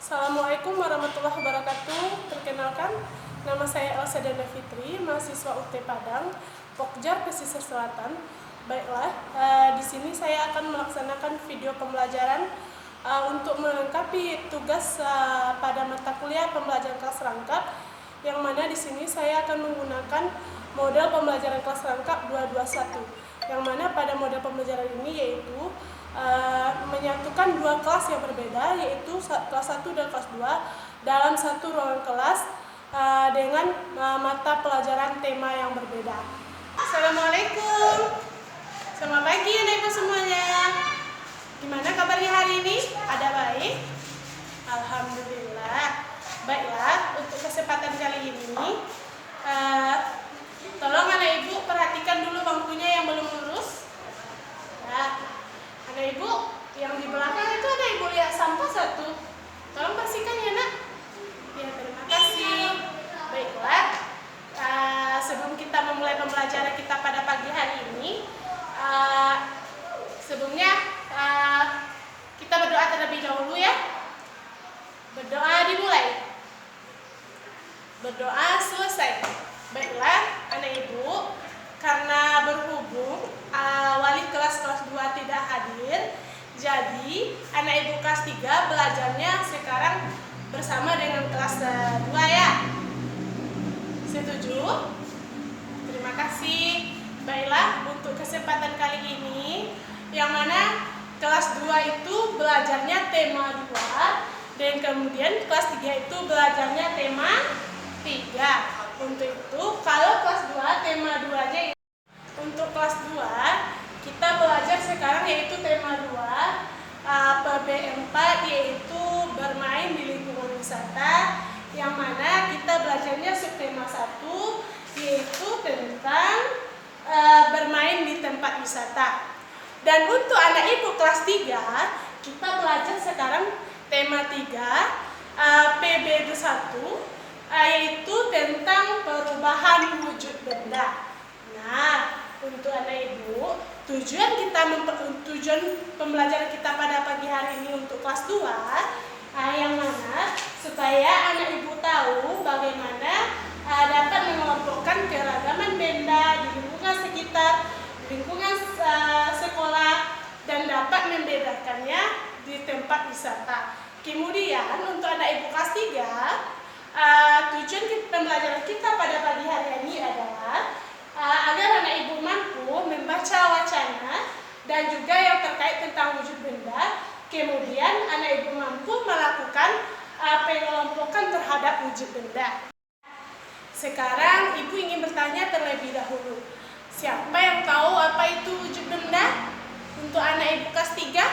Assalamualaikum warahmatullahi wabarakatuh. Perkenalkan, nama saya Elsa Danda Fitri, mahasiswa UT Padang, Pokjar Pesisir Selatan. Baiklah, di sini saya akan melaksanakan video pembelajaran untuk melengkapi tugas pada mata kuliah pembelajaran kelas rangkap, yang mana di sini saya akan menggunakan model pembelajaran kelas rangkap 221, yang mana pada model pembelajaran ini yaitu menyatukan dua kelas yang berbeda, yaitu kelas 1 dan kelas 2 dalam satu ruangan kelas dengan mata pelajaran tema yang berbeda. Assalamualaikum. Selamat pagi anak ibu semuanya. Gimana kabarnya hari ini? Ada baik? Alhamdulillah. Baiklah, untuk kesempatan kali ini tolong anak ibu perhatikan dulu bangkunya yang belum lurus. Nah, anak ibu yang di belakang itu ada ibu lihat sampah satu. Tolong bersihkan ya nak. Ya, terima kasih. Baiklah, sebelum kita memulai pembelajaran kita pada pagi hari ini, sebelumnya kita berdoa terlebih dahulu ya. Berdoa dimulai. Berdoa selesai. Baiklah anak ibu, karena berhubung wali kelas 2 tidak hadir, jadi anak ibu kelas 3 belajarnya sekarang bersama dengan kelas 2 ya. Setuju? Terima kasih. Baiklah, untuk kesempatan kali ini, yang mana kelas 2 itu belajarnya tema 2, dan kemudian kelas 3 itu belajarnya tema 3. Untuk itu, kalau kelas 2 tema 2-nya, untuk kelas 2 kita belajar sekarang yaitu tema 2 PB4, yaitu bermain di lingkungan wisata, yang mana kita belajarnya subtema 1 yaitu tentang bermain di tempat wisata. Dan untuk anak ibu kelas 3 kita belajar sekarang tema 3 PB1 yaitu tentang perubahan wujud benda. Nah, untuk anak ibu, tujuan pembelajaran kita pada pagi hari ini untuk kelas 2 yang mana supaya anak ibu tahu bagaimana dapat mengelompokkan keragaman benda di lingkungan sekitar, di lingkungan sekolah, dan dapat membedakannya di tempat wisata. Kemudian untuk anak ibu kelas 3, tujuan pembelajaran kita pada pagi hari ini adalah agar anak ibu mampu membaca wacana dan juga yang terkait tentang wujud benda. Kemudian anak ibu mampu melakukan pengelompokan terhadap wujud benda. Sekarang ibu ingin bertanya terlebih dahulu, siapa yang tahu apa itu wujud benda? Untuk anak ibu kelas 3,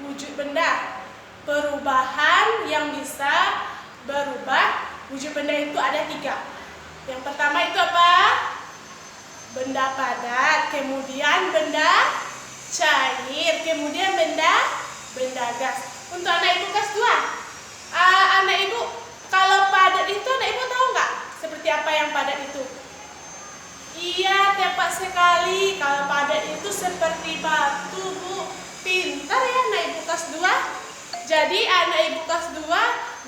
wujud benda, perubahan yang bisa berubah. Wujud benda itu ada 3. Yang pertama itu apa? Benda padat, kemudian benda cair, kemudian benda gas. Untuk anak ibu kelas 2, anak ibu kalau padat itu anak ibu tahu nggak seperti apa yang padat itu? Iya, tepat sekali. Kalau padat itu seperti batu, Bu. Pintar ya anak ibu kelas 2. Jadi anak ibu kelas 2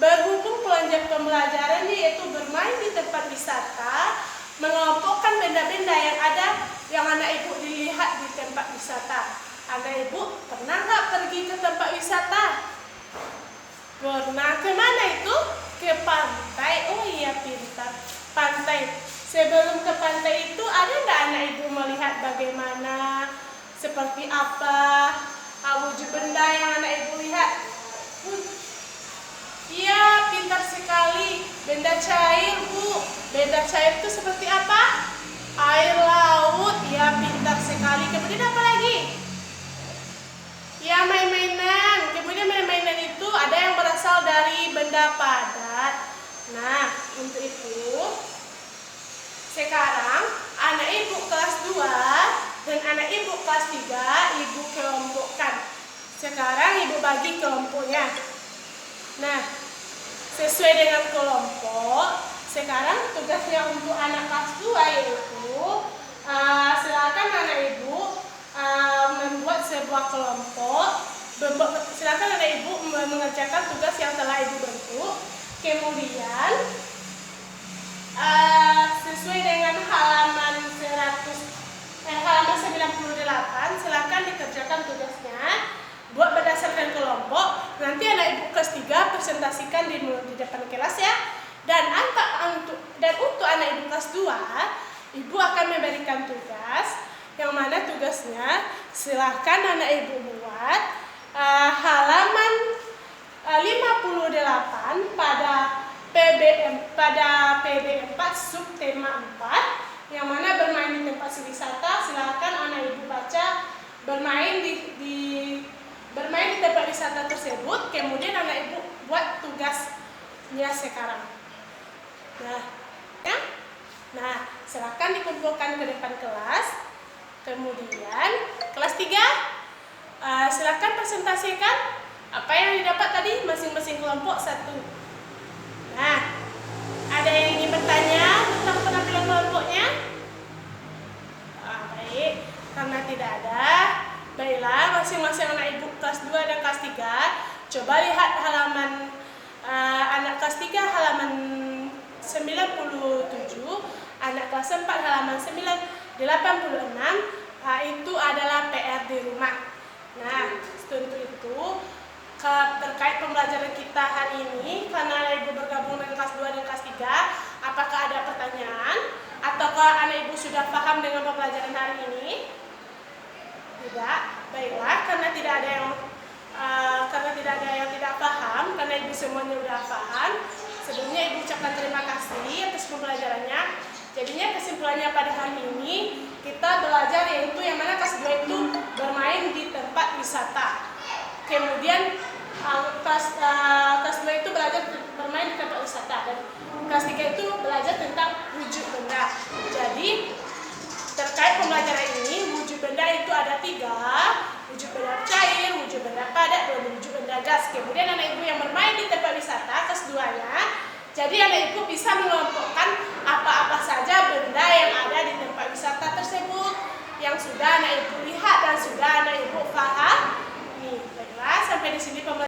berhubung pembelajaran yaitu bermain di tempat wisata, mengelompokkan benda-benda yang ada yang anak ibu dilihat di tempat wisata. Anak ibu pernah nggak pergi ke tempat wisata? Pernah. Kemana itu? Ke pantai. Oh iya, pintar. Pantai. Sebelum ke pantai itu ada nggak anak ibu melihat bagaimana, seperti apa wujud benda yang anak ibu lihat? Iya, pintar sekali. Benda cair, Bu. Benda cair itu seperti apa? Air laut. Ya, pintar sekali. Kemudian apa lagi? Ya, main-mainan. Kemudian main-mainan itu ada yang berasal dari benda padat. Nah, untuk itu sekarang anak ibu kelas 2 dan anak ibu kelas 3 ibu kelompokkan. Sekarang ibu bagi kelompoknya. Nah, sesuai dengan kelompok, sekarang tugasnya untuk anak kelas 2 yaitu silakan anak ibu membuat sebuah kelompok Silakan anak ibu mengerjakan tugas yang telah ibu bentuk. Kemudian sesuai dengan halaman 98, silakan dikerjakan tugasnya. Buat berdasarkan kelompok. Nanti anak ibu kelas 3 presentasikan di depan kelas ya. Dan untuk anak ibu kelas 2, ibu akan memberikan tugas yang mana tugasnya silahkan anak ibu buat halaman 58 pada PB 4 subtema 4 yang mana bermain di tempat wisata. Silahkan anak ibu baca bermain di tempat wisata tersebut, kemudian anak ibu buat tugasnya sekarang. Nah, silakan dikumpulkan ke depan kelas. Kemudian kelas 3, silakan presentasikan apa yang didapat tadi masing-masing kelompok 1. Nah, ada yang ingin bertanya tentang penampilan kelompoknya? Baik, karena tidak ada, baiklah masing-masing anak ibu kelas 2 dan kelas 3 coba lihat halaman anak kelas 3 halaman 97, anak kelas 4 halaman 86, itu adalah PR di rumah. Nah, untuk itu terkait pembelajaran kita hari ini, karena anak ibu bergabung dengan kelas 2 dan kelas 3, apakah ada pertanyaan? Ataukah anak ibu sudah paham dengan pembelajaran hari ini? Tidak? Baiklah, karena tidak ada yang tidak paham, karena ibu semuanya sudah paham. Sebelumnya ibu ucapkan terima kasih atas pembelajarannya. Jadinya kesimpulannya pada hari ini, kita belajar yaitu yang mana kelas 2 itu bermain di tempat wisata. Kemudian kelas 2 itu belajar bermain di tempat wisata, dan kelas 3 itu belajar tentang wujud benda. Jadi terkait pembelajaran ini, wujud benda itu ada 3, wujud benda cair, wujud benda padat, dan wujud benda gas. Kemudian anak ibu yang bermain di tempat wisata kelas 2-nya, jadi anak ibu bisa mengelompokkan apa-apa saja benda yang